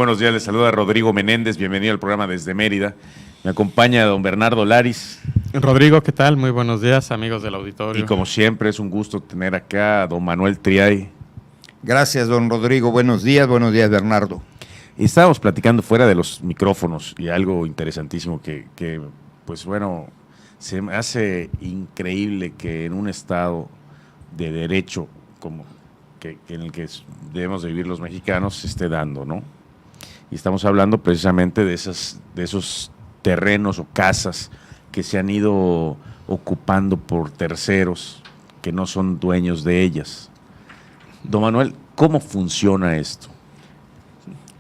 buenos días, les saluda Rodrigo Menéndez, bienvenido al programa desde Mérida. Me acompaña don Bernardo Laris. Rodrigo, ¿qué tal? Muy buenos días, amigos del auditorio. Y como siempre, es un gusto tener acá a don Manuel Triay. Gracias, don Rodrigo. Buenos días, Bernardo. Estábamos platicando fuera de los micrófonos y algo interesantísimo que pues bueno, se me hace increíble que en un estado de derecho como en el que debemos de vivir los mexicanos se esté dando, ¿no? Y estamos hablando precisamente de esos terrenos o casas que se han ido ocupando por terceros que no son dueños de ellas. Don Manuel, ¿cómo funciona esto?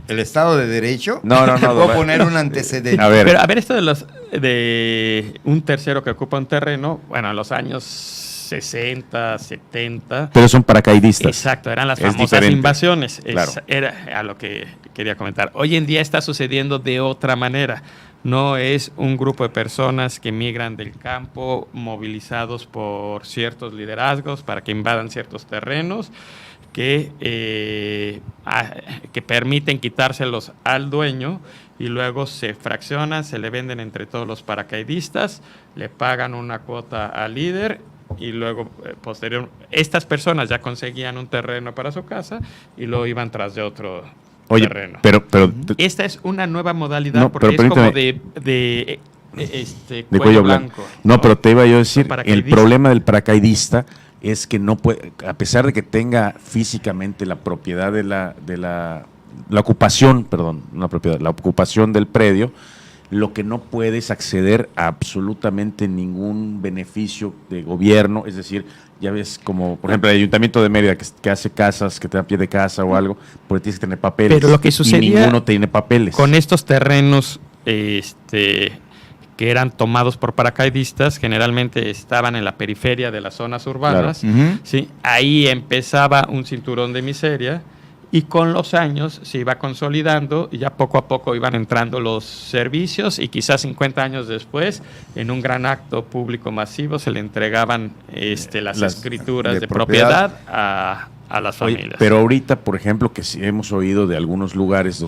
¿El Estado de Derecho? No. Voy a poner un antecedente. A ver, esto de un tercero que ocupa un terreno, bueno, en los años 60, 70. Pero son paracaidistas. Exacto, eran las Es famosas diferente. invasiones. Claro. Era a lo que quería comentar. Hoy en día está sucediendo de otra manera. No es un grupo de personas que migran del campo movilizados por ciertos liderazgos para que invadan ciertos terrenos que permiten quitárselos al dueño y luego se fraccionan, se le venden entre todos los paracaidistas, le pagan una cuota al líder y luego posterior estas personas ya conseguían un terreno para su casa y luego iban tras de otro terreno. Pero Esta es una nueva modalidad No, porque pero es como de cuello blanco. No, pero te iba yo a decir, el Paracaidista. problema del paracaidista es que no puede, a pesar de que tenga físicamente la propiedad de la ocupación, perdón, no la propiedad, la ocupación del predio, lo que no puede es acceder a absolutamente ningún beneficio de gobierno, es decir, ya ves como, por ejemplo, el Ayuntamiento de Mérida que hace casas, que te da pie de casa o algo, porque tienes que tener papeles. Pero lo que y sucedía ninguno tiene papeles. con estos terrenos que eran tomados por paracaidistas, generalmente estaban en la periferia de las zonas urbanas, Claro. ¿sí? Ahí empezaba un cinturón de miseria y con los años se iba consolidando y ya poco a poco iban entrando los servicios y quizás 50 años después, en un gran acto público masivo, se le entregaban las escrituras de propiedad a las familias. Oye, pero ahorita, por ejemplo, que sí hemos oído de algunos lugares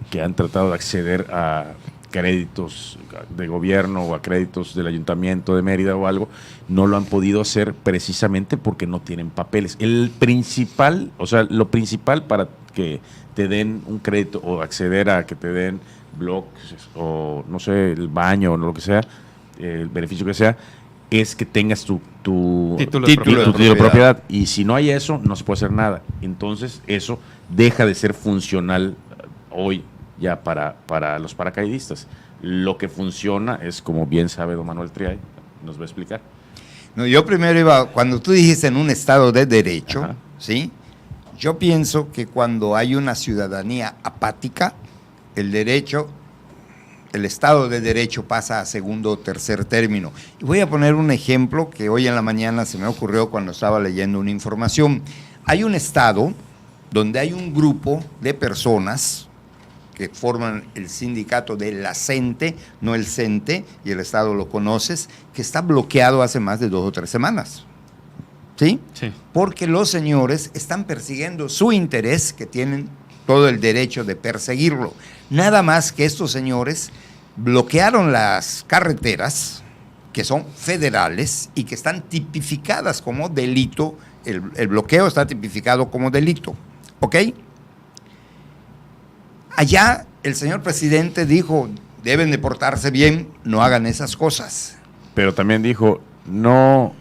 que han tratado de acceder a créditos de gobierno o a créditos del Ayuntamiento de Mérida o algo, no lo han podido hacer precisamente porque no tienen papeles. Lo principal para que te den un crédito o acceder a que te den bloques o no sé, el baño o lo que sea, el beneficio que sea, es que tengas tu Título de propiedad. Y si no hay eso, no se puede hacer nada. Entonces, eso deja de ser funcional hoy ya para los paracaidistas. Lo que funciona es, como bien sabe don Manuel Triay, nos va a explicar. No, yo primero cuando tú dijiste en un Estado de Derecho, Ajá. ¿sí? Yo pienso que cuando hay una ciudadanía apática, el Estado de Derecho pasa a segundo o tercer término. Y voy a poner un ejemplo que hoy en la mañana se me ocurrió cuando estaba leyendo una información. Hay un Estado donde hay un grupo de personas que forman el sindicato de la CENTE, no el CENTE, y el Estado lo conoces, que está bloqueado hace más de 2 o 3 semanas. ¿Sí? Sí. Porque los señores están persiguiendo su interés, que tienen todo el derecho de perseguirlo. Nada más que estos señores bloquearon las carreteras, que son federales y que están tipificadas como delito. El bloqueo está tipificado como delito. ¿Ok? Allá el señor presidente dijo, deben de portarse bien, no hagan esas cosas. Pero también dijo, no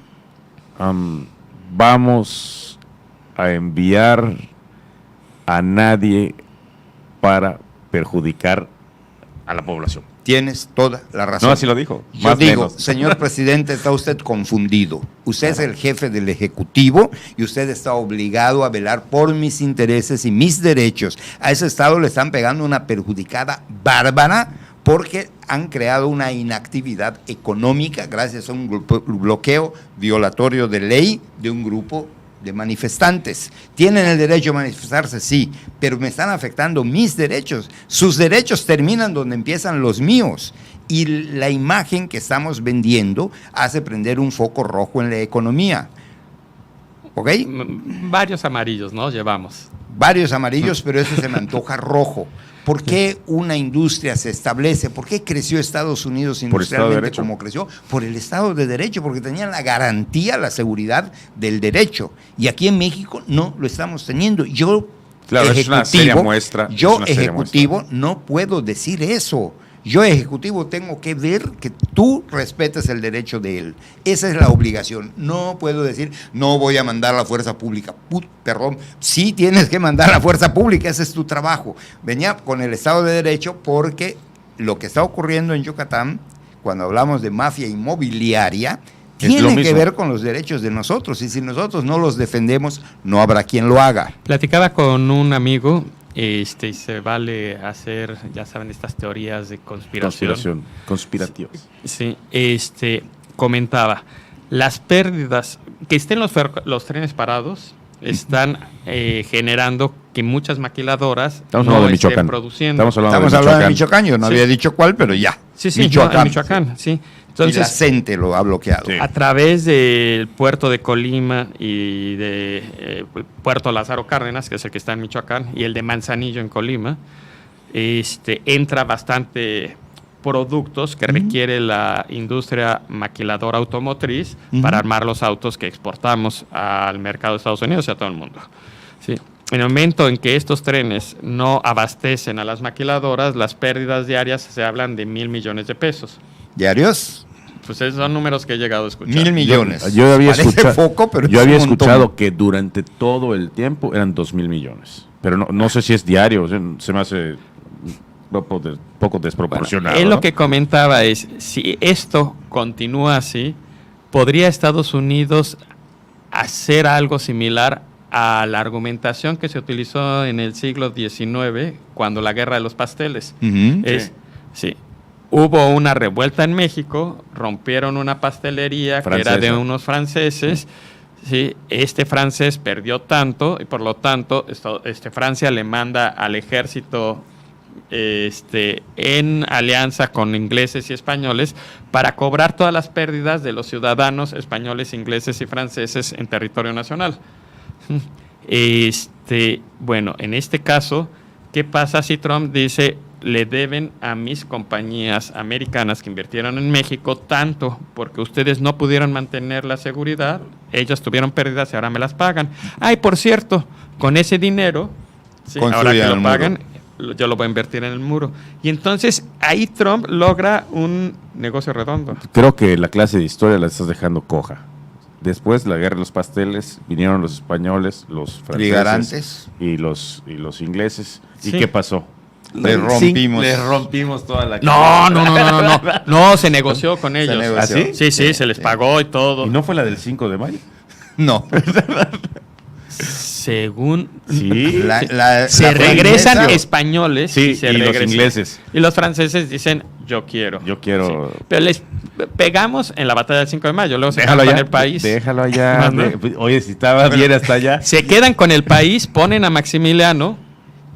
vamos a enviar a nadie para perjudicar a la población. Tienes toda la razón. No, así lo dijo. Yo más digo, menos. señor presidente, está usted confundido. Usted es el jefe del Ejecutivo y usted está obligado a velar por mis intereses y mis derechos. A ese Estado le están pegando una perjudicada bárbara porque han creado una inactividad económica gracias a un bloqueo violatorio de ley de un grupo de manifestantes. ¿Tienen el derecho a manifestarse? Sí, pero me están afectando mis derechos. Sus derechos terminan donde empiezan los míos. Y la imagen que estamos vendiendo hace prender un foco rojo en la economía. ¿Ok? Varios amarillos, ¿no? Llevamos. Varios amarillos, pero ese se me antoja rojo. ¿Por qué una industria se establece? ¿Por qué creció Estados Unidos industrialmente como creció? Por el Estado de Derecho, porque tenían la garantía, la seguridad del derecho. Y aquí en México no lo estamos teniendo. Yo, claro, es una seria muestra. No puedo decir eso. Yo, ejecutivo, tengo que ver que tú respetes el derecho de él. Esa es la obligación. No puedo decir, no voy a mandar a la fuerza pública. Perdón, sí tienes que mandar a la fuerza pública, ese es tu trabajo. Venía con el Estado de Derecho porque lo que está ocurriendo en Yucatán, cuando hablamos de mafia inmobiliaria, tiene que ver con los derechos de nosotros. Y si nosotros no los defendemos, no habrá quien lo haga. Platicaba con un amigo. Y se vale hacer, ya saben, estas teorías de conspirativas. Sí, comentaba, las pérdidas, que estén los trenes parados, están generando que muchas maquiladoras no estén produciendo. Estamos hablando de Michoacán, yo no había dicho cuál, pero ya. Sí, Michoacán, sí. Entonces, y la CENTE lo ha bloqueado. Sí. A través del puerto de Colima y de Puerto Lázaro Cárdenas, que es el que está en Michoacán, y el de Manzanillo en Colima, entra bastante productos que requiere la industria maquiladora automotriz para armar los autos que exportamos al mercado de Estados Unidos y a todo el mundo. Sí. En el momento en que estos trenes no abastecen a las maquiladoras, las pérdidas diarias se hablan de 1,000 millones de pesos. ¿Diarios? Pues esos son números que he llegado a escuchar. 1,000 millones. Yo había escuchado que durante todo el tiempo eran 2,000 millones. Pero no sé si es diario, se me hace poco desproporcionado. Él lo que comentaba es, si esto continúa así, ¿podría Estados Unidos hacer algo similar a la argumentación que se utilizó en el siglo XIX, cuando la guerra de los pasteles? Sí. Hubo una revuelta en México, rompieron una pastelería francesa, que era de unos franceses. Sí, este francés perdió tanto y por lo tanto Francia le manda al ejército en alianza con ingleses y españoles para cobrar todas las pérdidas de los ciudadanos españoles, ingleses y franceses en territorio nacional. Bueno, en este caso, ¿qué pasa si Trump dice: le deben a mis compañías americanas que invirtieron en México tanto porque ustedes no pudieron mantener la seguridad, ellos tuvieron pérdidas y ahora me las pagan? Ay, por cierto, con ese dinero, ahora que lo pagan, yo lo voy a invertir en el muro. Y entonces ahí Trump logra un negocio redondo. Creo que la clase de historia la estás dejando coja. Después de la guerra de los pasteles, vinieron los españoles, los franceses y los ingleses. ¿Y qué pasó? Les rompimos toda la... No, se negoció con ellos. ¿Ah, sí? Sí, se les pagó y todo. ¿Y no fue la del 5 de mayo? No. Según... Sí. Se regresan españoles y los ingleses. Y los franceses dicen, yo quiero. Sí. Pero les pegamos en la batalla del 5 de mayo. Luego se quedan con el país. Déjalo allá. Oye, si estaba bien hasta allá. Se quedan con el país, ponen a Maximiliano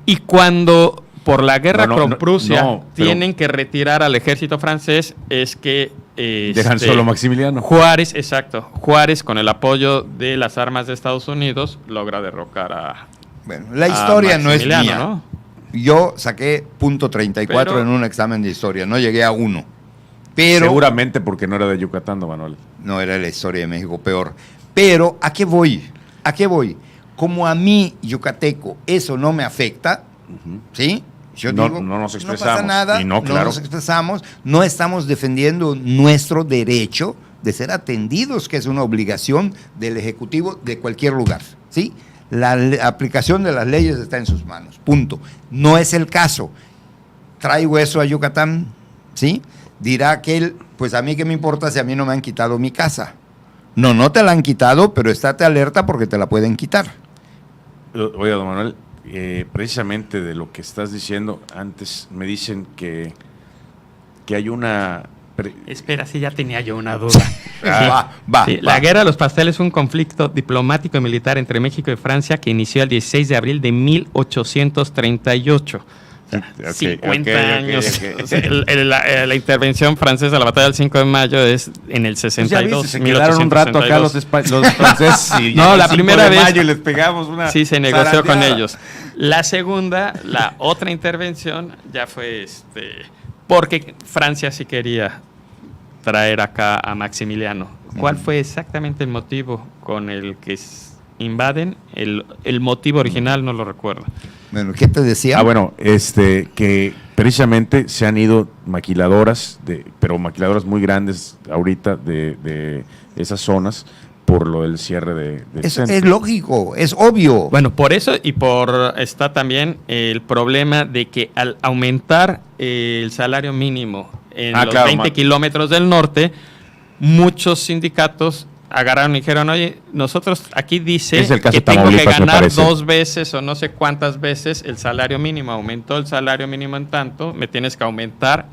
y cuando... por la guerra con Prusia tienen que retirar al ejército francés, es que... dejan solo Maximiliano. Juárez, con el apoyo de las armas de Estados Unidos, logra derrocar a... Bueno, la historia no es mía, ¿no? Yo saqué .34 en un examen de historia, no llegué a 1. Pero... seguramente porque no era de Yucatán, don Manuel. No, era la historia de México, peor. Pero, ¿a qué voy? Como a mí, yucateco, eso no me afecta, ¿sí? Yo digo, no nos expresamos. No pasa nada, no nos expresamos, no estamos defendiendo nuestro derecho de ser atendidos, que es una obligación del Ejecutivo de cualquier lugar, ¿sí? La aplicación de las leyes está en sus manos, punto. No es el caso. Traigo eso a Yucatán, ¿sí? Dirá aquel, pues a mí qué me importa si a mí no me han quitado mi casa. No te la han quitado, pero estate alerta porque te la pueden quitar. Oiga, don Manuel, precisamente de lo que estás diciendo, antes me dicen que hay una... Espera, sí, ya tenía yo una duda. La guerra de los pasteles fue un conflicto diplomático y militar entre México y Francia que inició el 16 de abril de 1838. Ok, 50 ok, años. ok. O sea, la intervención francesa, la batalla del 5 de mayo, es en el Pues ya 62. viste, se quedaron un rato acá los franceses y No, el la 5 primera de vez- mayo y les pegamos una Sí, se negoció con zarandeada. ellos. La segunda, la otra intervención, ya fue porque Francia sí quería traer acá a Maximiliano. ¿Cuál fue exactamente el motivo con el que invaden? El motivo original no lo recuerdo. Bueno, ¿qué te decía? Bueno, que precisamente se han ido maquiladoras, pero maquiladoras muy grandes ahorita de esas zonas por lo del cierre del Es centro. lógico, es obvio. Bueno, por eso está también el problema de que al aumentar el salario mínimo en los claro, 20 kilómetros del norte, muchos sindicatos agarraron y dijeron, oye, nosotros aquí dice Es el caso que de tengo que Tamaulipas, me ganar parece. 2 veces o no sé cuántas veces el salario mínimo. Aumentó el salario mínimo en tanto, me tienes que aumentar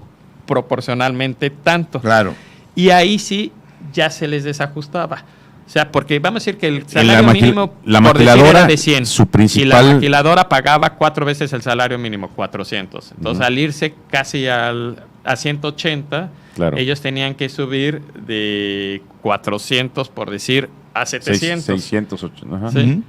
proporcionalmente tanto. Claro. Y ahí sí ya se les desajustaba. O sea, porque vamos a decir que el la salario mínimo la por decir, maquiladora, era de 100 su y la principal... maquiladora pagaba 4 veces el salario mínimo, 400. Entonces, Ujú. al irse casi a 180, Claro. ellos tenían que subir de 400, por decir, a 700. 608. Ajá. Sí. Ujú.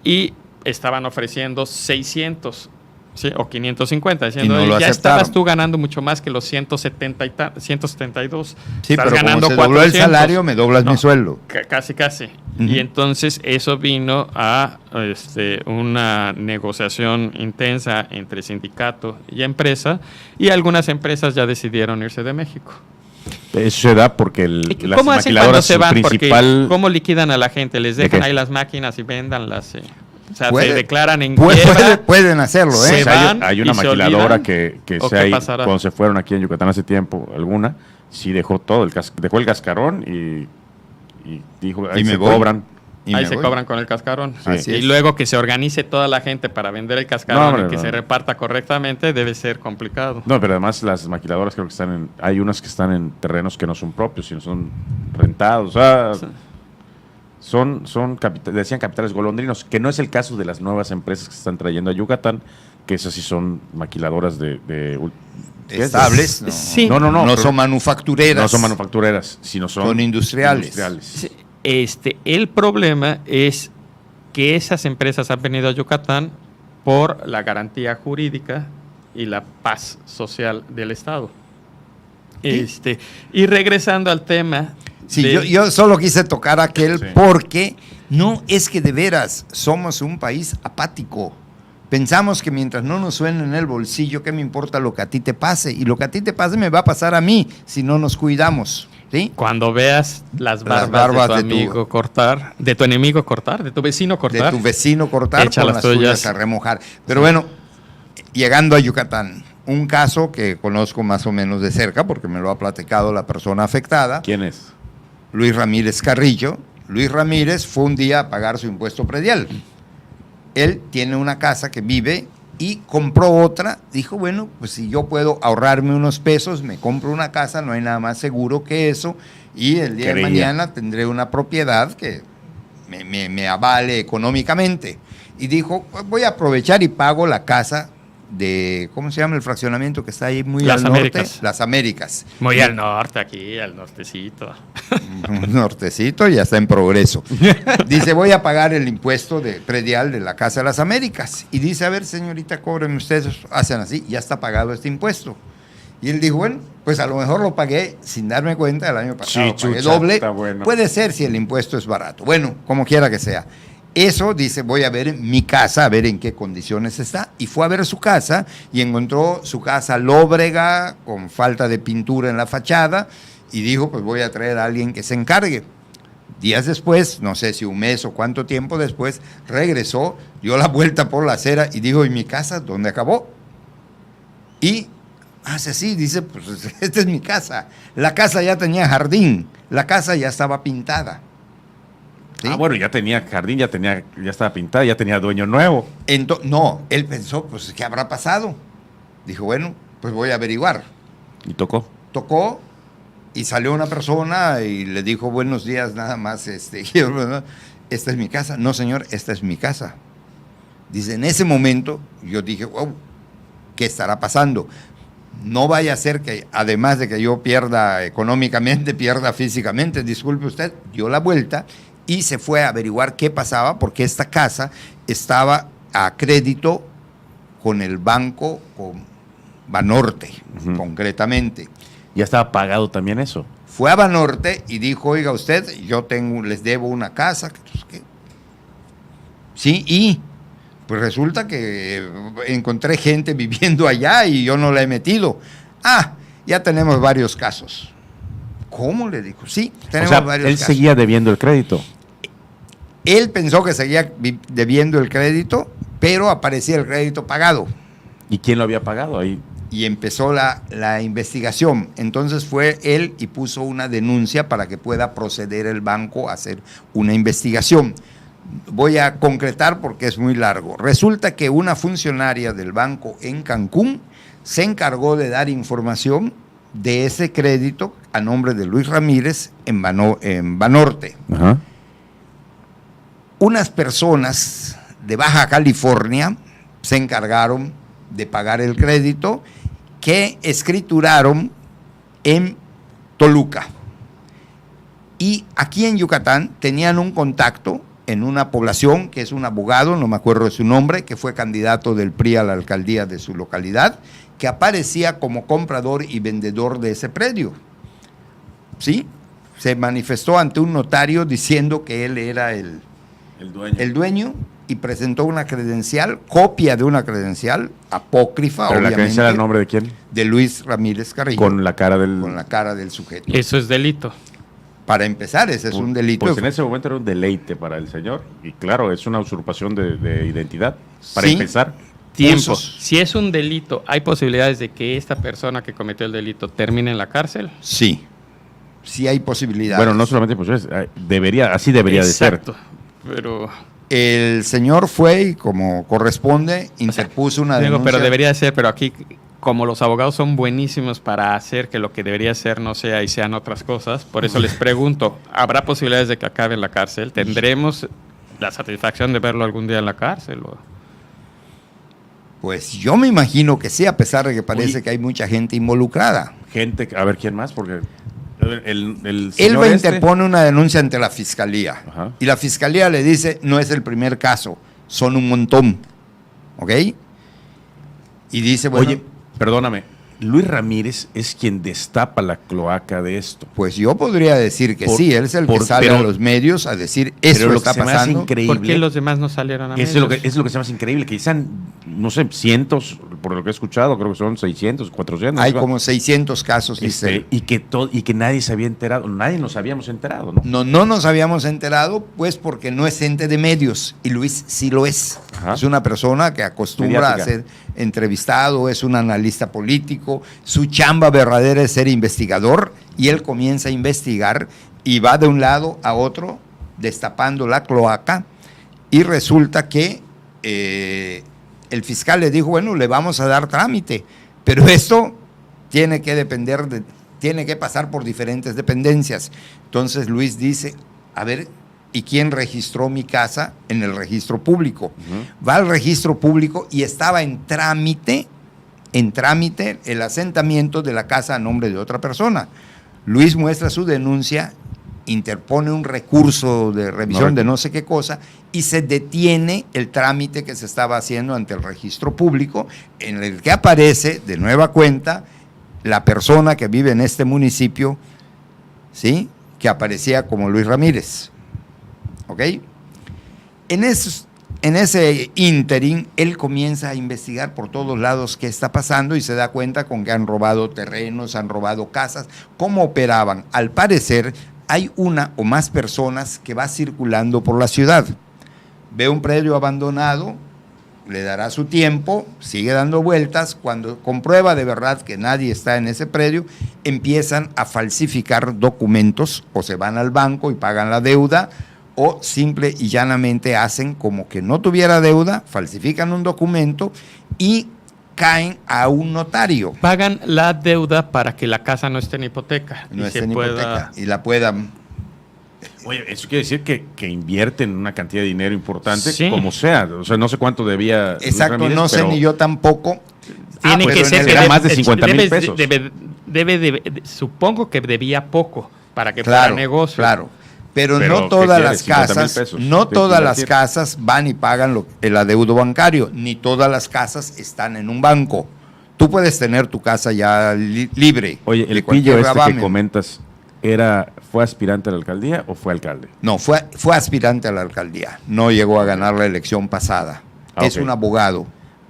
Y estaban ofreciendo 600, ¿sí? O 550, diciendo, Y no lo ya aceptaron. estabas tú ganando mucho más que los 172. Sí, Estás pero como ganando se dobló el 400. salario, me doblas No. mi sueldo. Casi, casi. Ujú. Y entonces eso vino a una negociación intensa entre sindicato y empresa, y algunas empresas ya decidieron irse de México. Eso se da porque ¿Y las ¿Cómo hacen cuando maquiladoras, se su van? Porque principal... ¿cómo liquidan a la gente? ¿Les ¿De dejan qué? ahí las máquinas y véndanlas? O sea, Puede- se declaran en Pueden, quiebra. pueden hacerlo, Se ¿eh? O sea, van hay una y se maquiladora olvidan, que ¿o se qué ha ido- pasará? cuando se fueron aquí en Yucatán hace tiempo, alguna, sí dejó todo, dejó el cascarón y dijo, ahí Y me se voy. cobran. Y Ahí me se voy. cobran con el cascarón. Así Y es. luego que se organice toda la gente para vender el cascarón No, hombre, y que no. se reparta correctamente, debe ser complicado. No, pero además las maquiladoras creo que hay unas que están en terrenos que no son propios, sino son rentados. O sea, Sí. decían capitales golondrinos, que no es el caso de las nuevas empresas que se están trayendo a Yucatán, que esas sí son maquiladoras ¿qué es? Estables. No, Sí. No, no pero son manufactureras. no son manufactureras, sino Son industriales. Sí, el problema es que esas empresas han venido a Yucatán por la garantía jurídica y la paz social del Estado. Y regresando al tema. Sí, de- yo solo quise tocar aquel Sí. porque no es que de veras somos un país apático. Pensamos que mientras no nos suene en el bolsillo, ¿qué me importa lo que a ti te pase? Y lo que a ti te pase me va a pasar a mí si no nos cuidamos. ¿Sí? Cuando veas las barbas, barbas de de tu tu- amigo cortar, de tu enemigo cortar, de tu vecino cortar, De tu vecino cortar Echa con las las tuyas tuyas. a remojar. Pero bueno, llegando a Yucatán, un caso que conozco más o menos de cerca porque me lo ha platicado la persona afectada, ¿Quién es? Luis Ramírez Carrillo. Luis Ramírez fue un día a pagar su impuesto predial. Él tiene una casa que vive y compró otra. Dijo, bueno, pues si yo puedo ahorrarme unos pesos, me compro una casa, no hay nada más seguro que eso. Y el día de Creía. mañana tendré una propiedad que me avale económicamente. Y dijo, pues voy a aprovechar y pago la casa de, ¿cómo se llama el fraccionamiento que está ahí muy Las al norte? Américas. Las Américas. muy al norte, aquí, al nortecito. Un nortecito, ya está en progreso. Dice, voy a pagar el impuesto de predial de la Casa de las Américas. Y dice, a ver, señorita, cóbrenme ustedes. Hacen así, ya está pagado este impuesto. Y él dijo, bueno, pues a lo mejor lo pagué sin darme cuenta el año pasado. Sí, Pagué chucha, doble. está bueno. Puede ser si el impuesto es barato. Bueno, como quiera que sea. Eso, dice, voy a ver mi casa, a ver en qué condiciones está. Y fue a ver su casa y encontró su casa lóbrega, con falta de pintura en la fachada. Y dijo, pues voy a traer a alguien que se encargue. Días después, no sé si un mes o cuánto tiempo después, regresó, dio la vuelta por la acera y dijo, ¿y mi casa dónde acabó? Y hace así, dice, pues esta es mi casa. La casa ya tenía jardín, la casa ya estaba pintada. ¿Sí? Bueno, ya tenía jardín, ya estaba pintada, ya tenía dueño nuevo. No, él pensó, pues, ¿qué habrá pasado? Dijo, bueno, pues voy a averiguar. Y tocó. Tocó y salió una persona y le dijo, buenos días, nada más, esta es mi casa. No, señor, esta es mi casa. Dice, en ese momento yo dije, wow, ¿qué estará pasando? No vaya a ser que, además de que yo pierda económicamente, pierda físicamente, disculpe usted, dio la vuelta y se fue a averiguar qué pasaba, porque esta casa estaba a crédito con el banco, con Banorte, concretamente. Ya estaba pagado también eso. Fue a Banorte y dijo, oiga usted, les debo una casa. Sí, y pues resulta que encontré gente viviendo allá y yo no la he metido. Ah, ya tenemos varios casos. ¿Cómo? Le dijo, sí, tenemos varios casos. Él seguía debiendo el crédito. Él pensó que seguía debiendo el crédito, pero aparecía el crédito pagado. ¿Y quién lo había pagado ahí? Y empezó la investigación. Entonces fue él y puso una denuncia para que pueda proceder el banco a hacer una investigación. Voy a concretar porque es muy largo. Resulta que una funcionaria del banco en Cancún se encargó de dar información de ese crédito a nombre de Luis Ramírez en Banorte. Ajá. Unas personas de Baja California se encargaron de pagar el crédito, que escrituraron en Toluca. Y aquí en Yucatán tenían un contacto en una población que es un abogado, no me acuerdo de su nombre, que fue candidato del PRI a la alcaldía de su localidad, que aparecía como comprador y vendedor de ese predio. ¿Sí? Se manifestó ante un notario diciendo que él era el dueño, y presentó una credencial, copia de una credencial apócrifa, ¿Pero obviamente. la credencial al nombre de quién? De Luis Ramírez Carrillo. Con la cara del sujeto. Eso es delito. Para empezar, ese es un delito. Pues en ese momento era un deleite para el señor. Y claro, es una usurpación de identidad. Para Sí. empezar. Tiempo. Usos. Si es un delito, ¿hay posibilidades de que esta persona que cometió el delito termine en la cárcel? Sí. Sí hay posibilidades. Bueno, no solamente pues así debería de ser. Exacto. Pero El señor fue y, como corresponde, interpuso una digo, denuncia. pero debería ser, pero aquí, como los abogados son buenísimos para hacer que lo que debería ser no sea y sean otras cosas, por eso les pregunto, ¿habrá posibilidades de que acabe en la cárcel? ¿Tendremos la satisfacción de verlo algún día en la cárcel? Pues yo me imagino que sí, a pesar de que parece Oye, que hay mucha gente involucrada. Gente, a ver quién más, porque el Él señor interpone una denuncia ante la fiscalía. Ajá. Y la fiscalía le dice, no es el primer caso, son un montón. ¿Ok? Y dice, bueno, Oye, perdóname, Luis Ramírez es quien destapa la cloaca de esto. pues yo podría decir que Por- sí, él es el que sale pero- a los medios a decir, Pero eso lo que está se me hace pasando. increíble. ¿Por qué los demás no salieron a Eso es lo que medios? es lo que se me hace increíble, que sean, no sé, cientos, por lo que he escuchado, creo que son 600, 400. Hay ¿no? como 600 casos, dice él. y que nadie se había enterado, nadie nos habíamos enterado, ¿no? No nos habíamos enterado, pues porque no es ente de medios, y Luis sí lo es. Ajá. Es una persona que acostumbra Mediática. a ser entrevistado, es un analista político, su chamba verdadera es ser investigador, y él comienza a investigar y va de un lado a otro destapando la cloaca, y resulta que el fiscal le dijo, bueno, le vamos a dar trámite, pero esto tiene que tiene que pasar por diferentes dependencias. Entonces Luis dice, a ver, ¿y quién registró mi casa en el registro público? Va al registro público y estaba en trámite el asentamiento de la casa a nombre de otra persona. Luis muestra su denuncia, interpone un recurso de revisión de no sé qué cosa y se detiene el trámite que se estaba haciendo ante el registro público, en el que aparece de nueva cuenta la persona que vive en este municipio, ¿sí?, que aparecía como Luis Ramírez. ¿Ok? En ese ínterin, él comienza a investigar por todos lados qué está pasando y se da cuenta con que han robado terrenos, han robado casas, cómo operaban. Al parecer, hay una o más personas que va circulando por la ciudad. Ve un predio abandonado, le dará su tiempo, sigue dando vueltas, cuando comprueba de verdad que nadie está en ese predio, empiezan a falsificar documentos, o se van al banco y pagan la deuda, o simple y llanamente hacen como que no tuviera deuda, falsifican un documento y caen a un notario. Pagan la deuda para que la casa no esté en hipoteca. No y esté se en pueda... hipoteca y la puedan. Oye, eso quiere decir que invierten una cantidad de dinero importante, Sí. como sea. O sea, no sé cuánto debía Luis Exacto, Ramírez, no sé pero ni yo tampoco. tiene pero que en ser el- que era más de 50,000 pesos. Supongo que debía poco para que Claro, fuera negocio. claro. Pero Pero, no ¿qué todas quieres? las 50,000 casas, pesos. no ¿Qué todas las invertir? casas van y pagan el adeudo bancario, ni todas las casas están en un banco. Tú puedes tener tu casa ya libre. Oye, de el cualquier pillo este que gravamen. comentas, ¿fue aspirante a la alcaldía o fue alcalde? No, fue aspirante a la alcaldía. No llegó a ganar la elección pasada. Es ok. un abogado.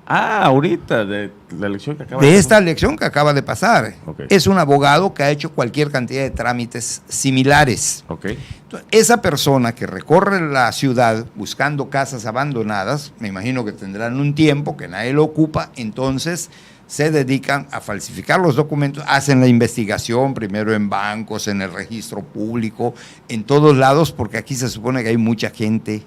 Ahorita, de la elección que acaba De pasar. esta elección que acaba de pasar. Ok. Es un abogado que ha hecho cualquier cantidad de trámites similares. Ok. Entonces, esa persona que recorre la ciudad buscando casas abandonadas, me imagino que tendrán un tiempo que nadie lo ocupa, entonces se dedican a falsificar los documentos, hacen la investigación primero en bancos, en el registro público, en todos lados, porque aquí se supone que hay mucha gente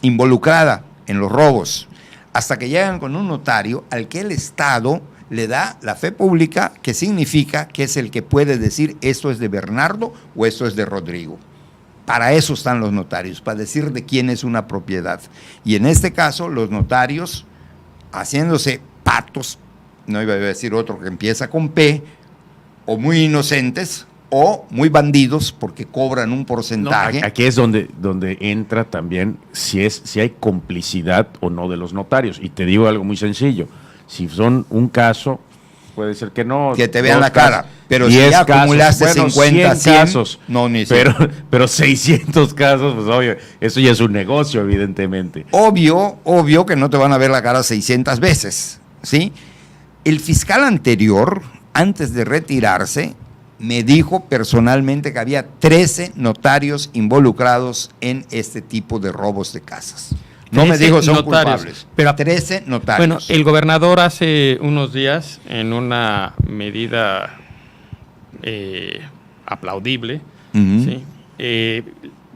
involucrada en los robos, hasta que llegan con un notario al que el Estado le da la fe pública, que significa que es el que puede decir esto es de Bernardo o esto es de Rodrigo. Para eso están los notarios, para decir de quién es una propiedad. Y en este caso, los notarios, haciéndose patos, no iba a decir otro que empieza con P, o muy inocentes, o muy bandidos, porque cobran un No, porcentaje. aquí es donde entra también si hay complicidad o no de los notarios. Y te digo algo muy sencillo. Si son un caso, puede ser que no. Que te vean 2 la cara. casos, Pero si 10 ya casos, acumulaste bueno, 50, 100, casos, no, ni 100. pero 600 casos, pues obvio, eso ya es un negocio, evidentemente. Obvio que no te van a ver la cara 600 veces, ¿sí? El fiscal anterior, antes de retirarse, me dijo personalmente que había 13 notarios involucrados en este tipo de robos de casas. No me 13 dijo son notarios, culpables, pero 13 notarios. Bueno, el gobernador hace unos días, en una medida aplaudible, Ujú. ¿sí?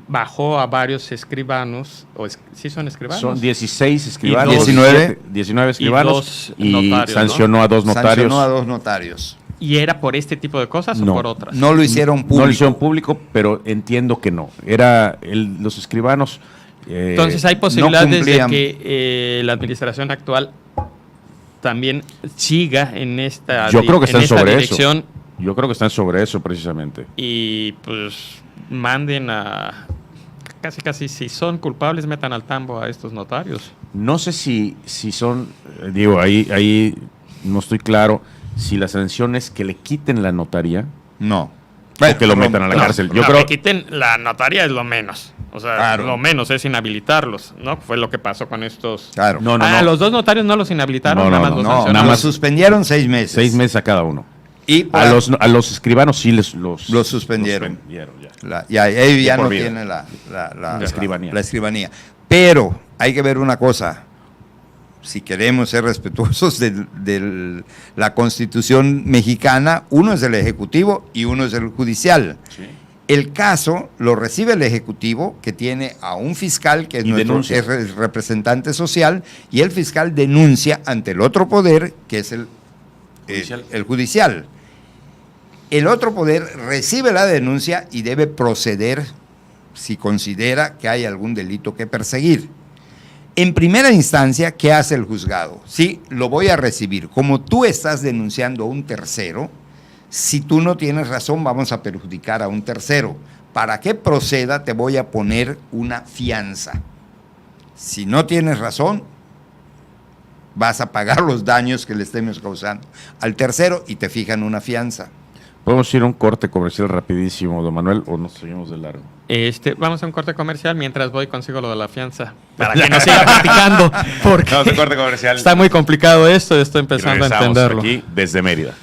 Bajó a varios escribanos, ¿sí son escribanos? Son 16 escribanos, Y 19 19 escribanos dos y notarios, sancionó a 2 notarios. Sancionó a 2 notarios. ¿Y era por este tipo de cosas No. o por otras? No lo hicieron público. No lo hicieron público, pero entiendo que no. Los escribanos. Entonces hay posibilidades de cumplían. que la administración actual también siga en esta, Yo creo que están en esta sobre dirección eso. Yo creo que están sobre eso precisamente. y pues manden a casi si son culpables metan al tambo a estos notarios. No sé si son, digo, ahí no estoy claro si la sanción es que le quiten la notaría No. o que lo metan a la no, cárcel. Yo No, creo que quiten la notaría es lo menos. O sea, Claro. lo menos es inhabilitarlos, ¿no? Fue lo que pasó con estos. Claro. No, Los dos notarios no los inhabilitaron, No, nada más no, los No, sancionaron. nada más suspendieron 6 meses. 6 meses a cada uno. Y A los escribanos sí los suspendieron. ya. Ellos ya De por no vida. tienen la escribanía. la escribanía. Pero hay que ver una cosa. Si queremos ser respetuosos de la Constitución mexicana, uno es el Ejecutivo y uno es el Judicial. Sí. El caso lo recibe el Ejecutivo, que tiene a un fiscal que es Y denuncia. es representante social, y el fiscal denuncia ante el otro poder, que es el judicial. El otro poder recibe la denuncia y debe proceder si considera que hay algún delito que perseguir. En primera instancia, ¿qué hace el juzgado? Sí, lo voy a recibir. Como tú estás denunciando a un tercero, si tú no tienes razón, vamos a perjudicar a un tercero. Para que proceda, te voy a poner una fianza. Si no tienes razón, vas a pagar los daños que le estemos causando al tercero y te fijan una fianza. Podemos ir a un corte comercial rapidísimo, don Manuel, o nos seguimos de largo. Vamos a un corte comercial mientras voy consigo lo de la fianza. Para que nos siga platicando. Porque Vamos a un corte comercial. está muy complicado esto, estoy empezando a Regresamos entenderlo. aquí desde Mérida.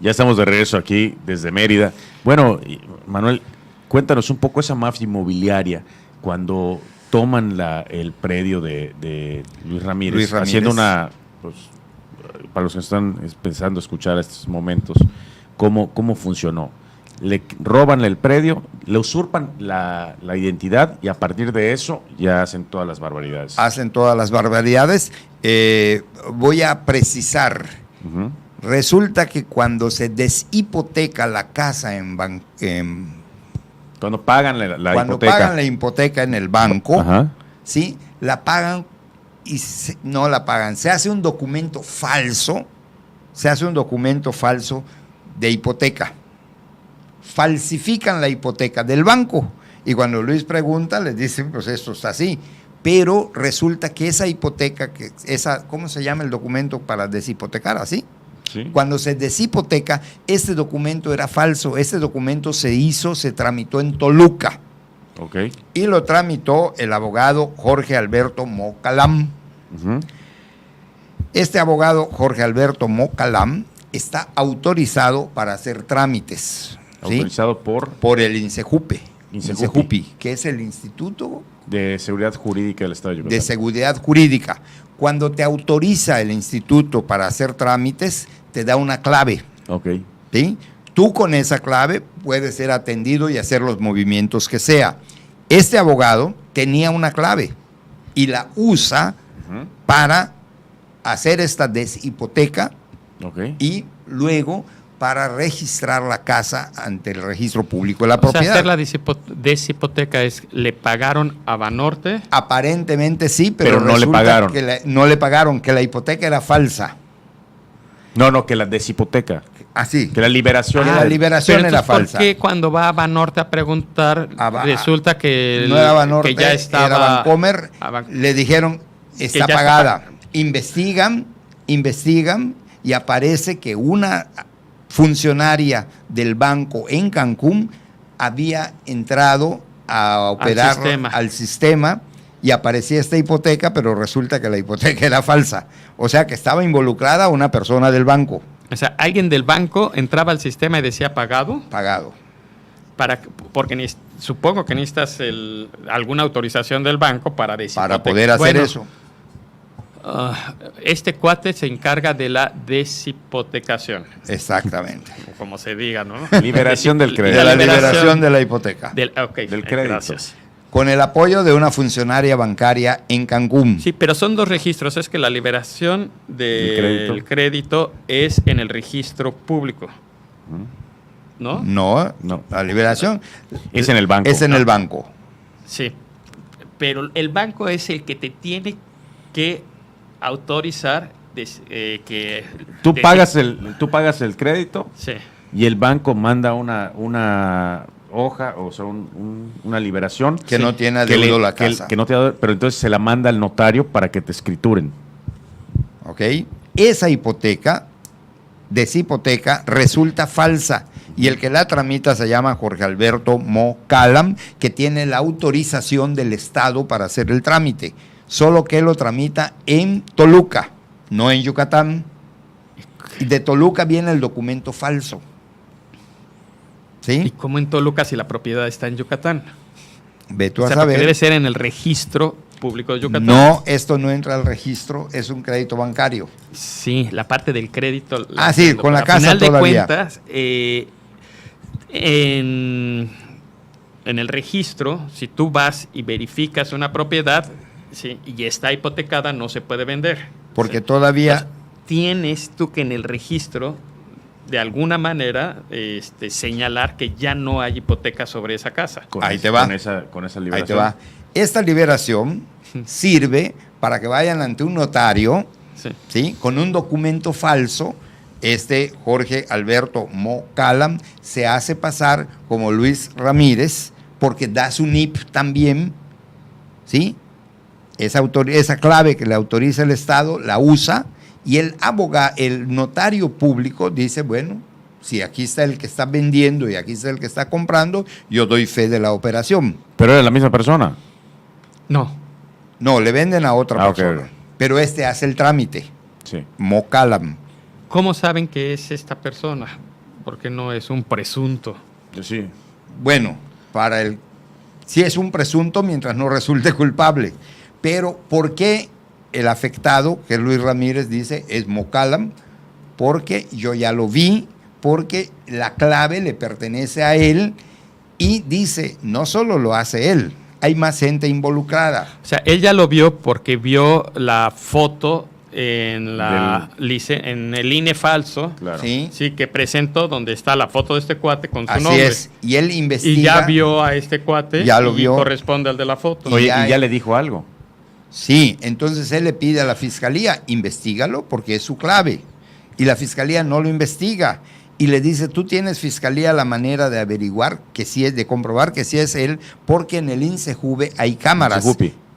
Ya estamos de regreso aquí desde Mérida. Bueno, Manuel, cuéntanos un poco esa mafia inmobiliaria cuando toman el predio de Luis Ramírez, haciendo una, pues, para los que están pensando escuchar estos momentos, ¿cómo funcionó? Le roban el predio, le usurpan la identidad y a partir de eso ya hacen todas las barbaridades. Hacen todas las barbaridades. Voy a precisar. Uh-huh. Resulta que cuando se deshipoteca la casa cuando pagan cuando hipoteca. pagan la hipoteca en el banco, Ajá. ¿sí? La pagan y no la pagan. Se hace un documento falso, de hipoteca. Falsifican la hipoteca del banco y cuando Luis pregunta les dicen, pues esto está así. Pero resulta que esa hipoteca, ¿cómo se llama el documento para deshipotecar? ¿Así? Sí. Cuando se deshipoteca, este documento era falso. Este documento se tramitó en Toluca. Okay. Y lo tramitó el abogado Jorge Alberto Mocalam. Uh-huh. Este abogado Jorge Alberto Mocalam está autorizado para hacer trámites. ¿Sí? Autorizado por el INSEJUPE. INSEJUPI, que es el Instituto de Seguridad Jurídica del Estado de Yucatán. De Seguridad Jurídica. Cuando te autoriza el instituto para hacer trámites, te da una clave. Ok. ¿Sí? Tú con esa clave puedes ser atendido y hacer los movimientos que sea. Este abogado tenía una clave y la usa para hacer esta deshipoteca y luego para registrar la casa ante el registro público de la propiedad. Hacer la deshipoteca es, ¿le pagaron a Banorte? Aparentemente sí, pero no le pagaron. No le pagaron, que la hipoteca era falsa. No, que la deshipoteca. Así. Que la liberación. Que la liberación era falsa. ¿Por qué cuando va a Banorte a preguntar resulta que no era Banorte, que ya estaba, era Bancomer, le dijeron está pagada? Investigan y aparece que una funcionaria del banco en Cancún había entrado a operar al sistema y aparecía esta hipoteca, pero resulta que la hipoteca era falsa. O sea que estaba involucrada una persona del banco. O sea, alguien del banco entraba al sistema y decía pagado. Pagado. Porque supongo que necesitas alguna autorización del banco para deshipotecar. Para poder hacer eso. Este cuate se encarga de la deshipotecación. Exactamente. Como se diga, ¿no? Liberación del crédito. De la liberación de la hipoteca. Del crédito. Gracias. Con el apoyo de una funcionaria bancaria en Cancún. Sí, pero son dos registros. Es que la liberación del crédito es en el registro público. ¿No? No. La liberación es en el banco. Es en el banco. Sí. Pero el banco es el que te tiene que autorizar que... Tú pagas el crédito, sí, y el banco manda una hoja, o sea, una liberación que no tiene adeudo la casa. Que no tiene, pero entonces se la manda al notario para que te escrituren. ¿Ok? Esa deshipoteca, resulta falsa y el que la tramita se llama Jorge Alberto Mocalam, que tiene la autorización del Estado para hacer el trámite, solo que lo tramita en Toluca, no en Yucatán. De Toluca viene el documento falso. ¿Sí? ¿Y cómo en Toluca si la propiedad está en Yucatán? Ve tú a porque saber. Debe ser en el registro público de Yucatán. No, esto no entra al registro, es un crédito bancario. Sí, la parte del crédito. Sí, con la casa final todavía. De cuentas, en el registro, si tú vas y verificas una propiedad, sí, y está hipotecada, no se puede vender. Porque todavía... Entonces, tienes tú que en el registro, de alguna manera, señalar que ya no hay hipoteca sobre esa casa. Ahí te va. Con esa liberación. Ahí te va. Esta liberación sirve para que vayan ante un notario, ¿sí? Con un documento falso. Jorge Alberto Mocalam se hace pasar como Luis Ramírez porque da su NIP también, ¿sí? Esa clave que le autoriza el Estado la usa y el notario público dice, bueno, si aquí está el que está vendiendo y aquí está el que está comprando, yo doy fe de la operación. ¿Pero era la misma persona? No, le venden a otra persona. Okay. Pero hace el trámite. Sí. Mocalam. ¿Cómo saben que es esta persona? ¿Por qué no es un presunto? Sí. Bueno, sí es un presunto mientras no resulte culpable. Pero ¿por qué el afectado, que es Luis Ramírez, dice es Mokalam? Porque yo ya lo vi, porque la clave le pertenece a él y dice, no solo lo hace él, hay más gente involucrada. O sea, él ya lo vio porque vio la foto en el INE falso, Claro. ¿Sí? sí, que presentó donde está la foto de este cuate con su Así nombre. es. Y él investiga. Y ya vio a este cuate Ya lo y vio. corresponde al de la foto. Oye, ya- y ya le dijo algo. Sí, entonces él le pide a la fiscalía, investígalo porque es su clave. Y la fiscalía no lo investiga. Y le dice, tú tienes, fiscalía, la manera de averiguar que sí es, de comprobar que sí es él, porque en el INSEJUVE hay cámaras.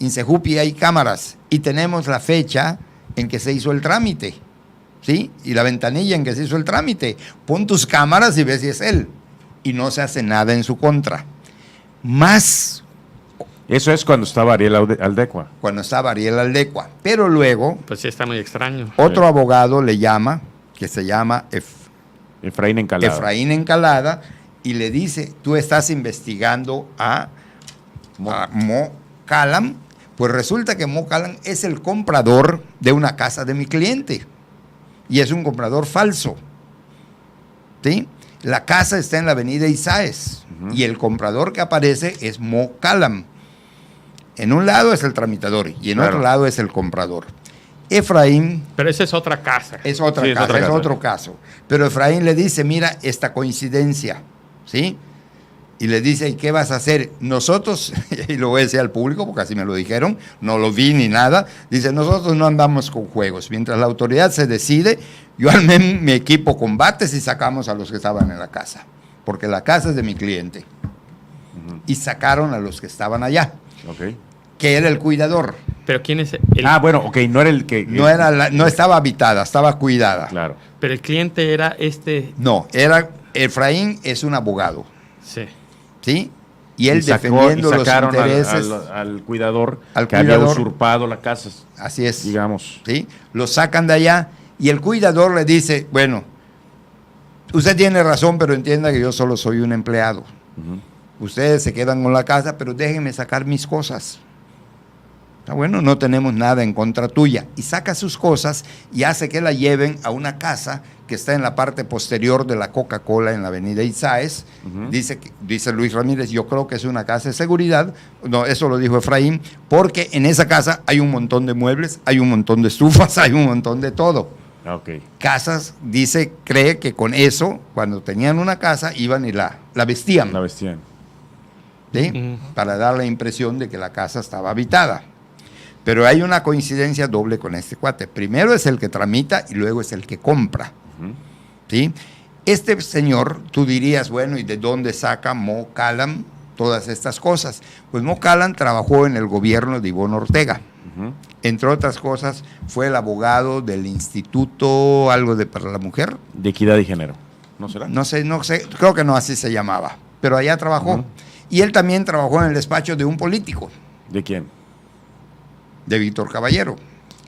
INSEJUPI hay cámaras. Y tenemos la fecha en que se hizo el trámite, ¿sí? Y la ventanilla en que se hizo el trámite. Pon tus cámaras y ves si es él. Y no se hace nada en su contra. Más Eso es cuando estaba Ariel Aldecua. cuando estaba Ariel Aldecua. Pero luego, Pues sí, está muy extraño. otro abogado le llama, que se llama Efraín Encalada. Efraín Encalada, y le dice, tú estás investigando a Mo Calam. Pues resulta que Mo Calam es el comprador de una casa de mi cliente. Y es un comprador falso. ¿Sí? La casa está en la avenida Isaes. Y el comprador que aparece es Mo Calam. En un lado es el tramitador y en otro lado es el comprador. Efraín Pero esa es otra casa. es otra Sí, es casa, otra es casa. otro caso. Pero Efraín le dice, mira esta coincidencia, ¿sí? Y le dice, ¿y qué vas a hacer? Nosotros, y lo voy a decir al público porque así me lo dijeron, no lo vi ni nada, dice, nosotros no andamos con juegos. Mientras la autoridad se decide, yo armé mi equipo combates y sacamos a los que estaban en la casa. Porque la casa es de mi cliente. Y sacaron a los que estaban allá, Ok. que era el cuidador. Pero ¿quién es el? Bueno, ok, no era el que... No estaba habitada, estaba cuidada. Claro. Pero el cliente era este. No, Efraín es un abogado, Sí. ¿sí? Y él Y sacó- defendiendo y los sacaron intereses, al cuidador Al que había cuidador. usurpado la casa, así es, digamos. ¿sí? Lo sacan de allá y el cuidador le dice, bueno, usted tiene razón, pero entienda que yo solo soy un empleado. Ujú. Ustedes se quedan con la casa, pero déjenme sacar mis cosas. Está bueno, no tenemos nada en contra tuya. Y saca sus cosas y hace que la lleven a una casa que está en la parte posterior de la Coca-Cola en la avenida Isaes. Ujú. Dice Luis Ramírez, yo creo que es una casa de seguridad. No, eso lo dijo Efraín, porque en esa casa hay un montón de muebles, hay un montón de estufas, hay un montón de todo. Ok. Casas, cree que con eso, cuando tenían una casa, iban y la vestían. La vestían. ¿Sí? Para dar la impresión de que la casa estaba habitada. Pero hay una coincidencia doble con este cuate. Primero es el que tramita y luego es el que compra. Ujú. ¿Sí? Este señor, tú dirías, bueno, ¿y de dónde saca Mo Calam todas estas cosas? Pues Mo Calam trabajó en el gobierno de Ivonne Ortega. Ujú. Entre otras cosas, fue el abogado del Instituto para la Mujer. De equidad y género. ¿No será? No sé, creo que no así se llamaba. Pero allá trabajó. Ujú. Y él también trabajó en el despacho de un político, ¿De quién? de Víctor Caballero.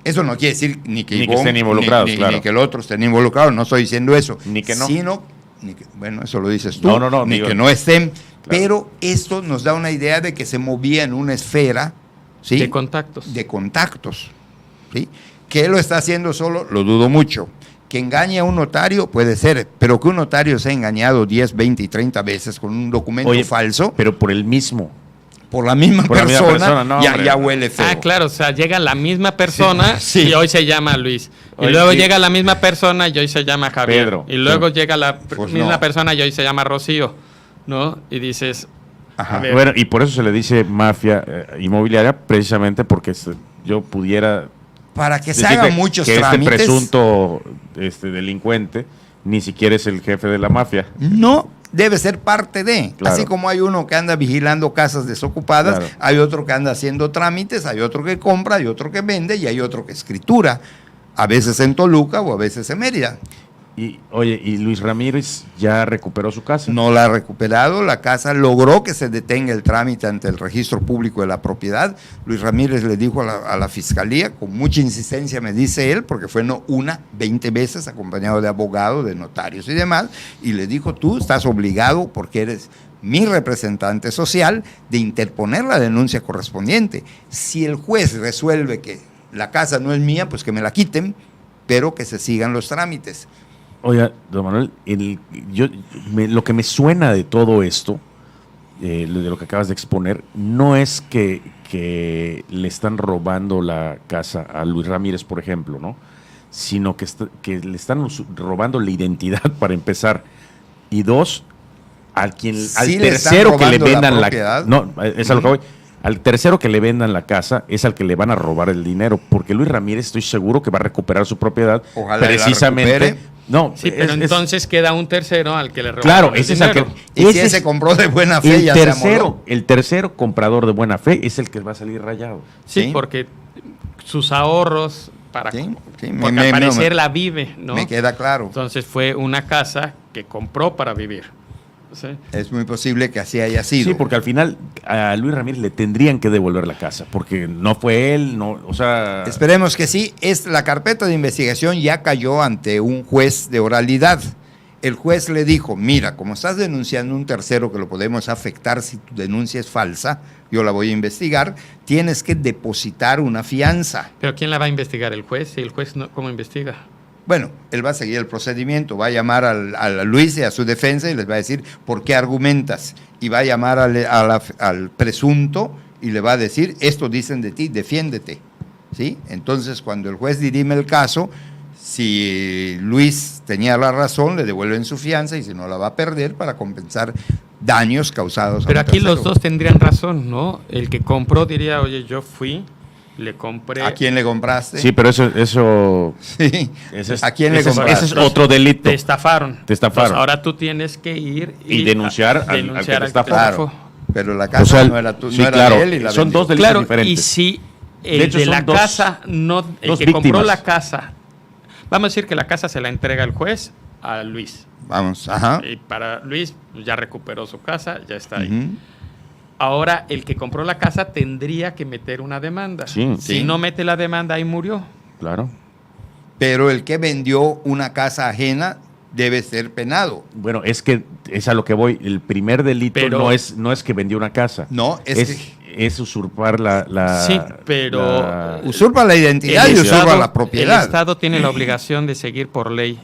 Eso no quiere decir ni que Ni que Ivonne, estén involucrados, claro. ni que el otro estén involucrados, no estoy diciendo eso. Ni que no. Sino, bueno, eso lo dices tú, No, ni digo- que no estén. Claro. Pero esto nos da una idea de que se movía en una esfera, ¿sí? De contactos. De contactos. ¿Sí? Que él lo está haciendo solo, lo dudo mucho. Que engañe a un notario puede ser, pero que un notario sea engañado 10, 20 y 30 veces con un documento Oye, falso pero por el mismo. por la misma Por la misma persona, persona, no, ya, hombre. ya huele feo. Ah, claro, o sea, llega la misma persona Sí. y hoy se llama Luis. Y Oye, luego sí. llega la misma persona y hoy se llama Javier. Pedro. Y luego Sí. llega la Pues misma no. persona y hoy se llama Rocío. ¿No? Y dices, Ajá. a ver, Bueno, y por eso se le dice mafia inmobiliaria, precisamente porque yo pudiera Para que se decirte hagan muchos que trámites. este presunto delincuente ni siquiera es el jefe de la mafia. No, debe ser parte de. Claro. Así como hay uno que anda vigilando casas desocupadas, Claro. hay otro que anda haciendo trámites, hay otro que compra, hay otro que vende y hay otro que escritura. A veces en Toluca o a veces en Mérida. Y Luis Ramírez ya recuperó su casa. No la ha recuperado, la casa logró que se detenga el trámite ante el registro público de la propiedad. Luis Ramírez le dijo a la fiscalía, con mucha insistencia me dice él, porque fue no una, 20 veces acompañado de abogados, de notarios y demás, y le dijo, tú estás obligado, porque eres mi representante social, de interponer la denuncia correspondiente. Si el juez resuelve que la casa no es mía, pues que me la quiten, pero que se sigan los trámites. Oiga, don Manuel, lo que me suena de todo esto, de lo que acabas de exponer, no es que le están robando la casa a Luis Ramírez, por ejemplo, ¿no? Sino que le están robando la identidad, para empezar. Y dos, al tercero que le vendan la casa. No, es a lo que voy. Al tercero que le vendan la casa es al que le van a robar el dinero, porque Luis Ramírez estoy seguro que va a recuperar su propiedad. Ojalá precisamente. No, sí, pero entonces queda un tercero al que le roban. Claro, ese es el que. Y si ese compró de buena fe, ya se amoló. El tercero comprador de buena fe es el que va a salir rayado. Sí, porque sus ahorros porque al parecer la vive, ¿no? Me queda claro. Entonces fue una casa que compró para vivir. ¿Sí? Es muy posible que así haya sido. Sí, porque al final a Luis Ramírez le tendrían que devolver la casa, porque no fue él, no, o sea... Esperemos que sí. La carpeta de investigación ya cayó ante un juez de oralidad. El juez le dijo, mira, como estás denunciando un tercero que lo podemos afectar si tu denuncia es falsa, yo la voy a investigar, tienes que depositar una fianza. ¿Pero quién la va a investigar? ¿El juez? ¿Y el juez cómo investiga? Bueno, él va a seguir el procedimiento, va a llamar a Luis y a su defensa y les va a decir, ¿por qué argumentas? Y va a llamar al presunto y le va a decir, esto dicen de ti, defiéndete. ¿Sí? Entonces, cuando el juez dirime el caso, si Luis tenía la razón, le devuelven su fianza y si no la va a perder para compensar daños causados. Pero aquí los dos tendrían razón, ¿no? El que compró diría, oye, yo fui... Le compré. ¿A quién le compraste? Sí, pero eso sí. ¿A quién le compraste? Ese es otro delito. Te estafaron. Entonces, ahora tú tienes que ir y denunciar al que te estafó. Claro, pero la casa no era sí, claro, de él y la son vendió. dos delitos diferentes. Y si el de la casa no, el que compró la casa, vamos a decir que la casa se la entrega el juez a Luis. Vamos, ajá. Y para Luis ya recuperó su casa, ya está ahí. Ahora, el que compró la casa tendría que meter una demanda. Sí, si no mete la demanda, ahí murió. Claro. Pero el que vendió una casa ajena debe ser penado. Bueno, es que es a lo que voy. El primer delito no es que vendió una casa. No, es usurpar la... Sí, pero... usurpa la identidad y usurpa la propiedad. El Estado tiene la obligación de seguir por ley.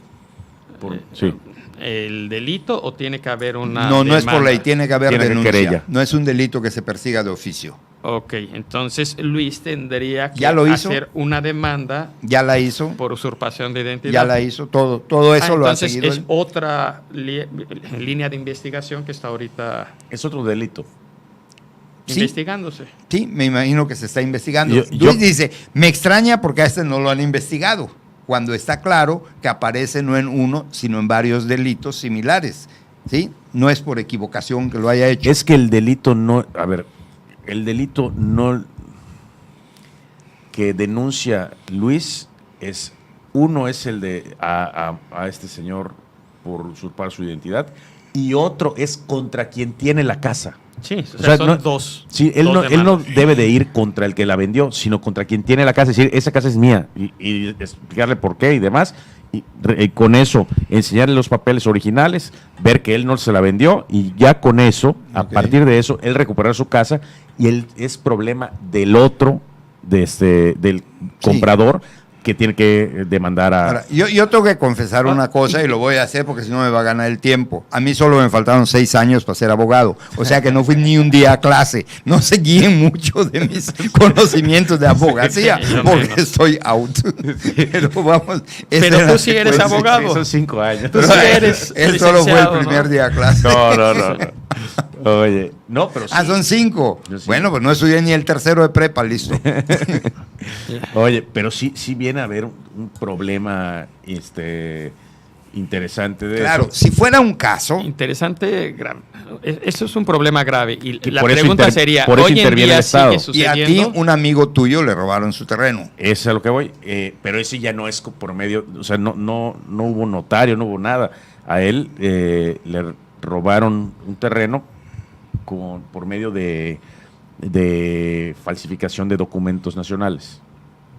Sí. ¿El delito o tiene que haber una No, no demanda? es por ley, tiene que haber denuncia. Querella. No es un delito que se persiga de oficio. Ok, entonces Luis tendría que hacer una demanda. Ya la hizo. Por usurpación de identidad. Ya la hizo, todo eso lo ha seguido. Entonces es otra línea de investigación que está ahorita... Es otro delito. Investigándose. Sí, me imagino que se está investigando. Luis dice, me extraña porque a este no lo han investigado, cuando está claro que aparece no en uno, sino en varios delitos similares, ¿sí? No es por equivocación que lo haya hecho. Es que el delito no, a ver, el delito no que denuncia Luis es, uno es el de a este señor por usurpar su identidad y otro es contra quien tiene la casa. Sí, o sea, son dos. Sí, él no debe de ir contra el que la vendió, sino contra quien tiene la casa, decir, esa casa es mía, y explicarle por qué y demás, y con eso enseñarle los papeles originales, ver que él no se la vendió, y ya con eso, a partir de eso, él recuperar su casa, y él es problema del otro, del comprador, que tiene que demandar a... Ahora, yo tengo que confesar una cosa y lo voy a hacer porque si no me va a ganar el tiempo. A mí solo me faltaron 6 años para ser abogado, o sea que no fui ni un día a clase. No se guíen mucho de mis conocimientos de abogacía porque estoy out. Pero vamos... Pero tú sí eres abogado. Son 5 años. Tú sí eres él solo fue el primer día a clase. No. Oye, no, pero sí. Son 5. Sí. Bueno, pues no estudié ni el tercero de prepa, listo. Oye, pero sí viene a haber un problema interesante de Claro, eso. si fuera un caso, Interesante, eso es un problema grave. Y Que la por eso pregunta sería, por eso ¿hoy en interviene día el Estado. sigue y a ti, sucediendo? un amigo tuyo le robaron su terreno. Eso es a lo que voy. Pero ese ya no es por medio, o sea, no hubo notario, no hubo nada. A él le robaron un terreno por medio de falsificación de documentos nacionales,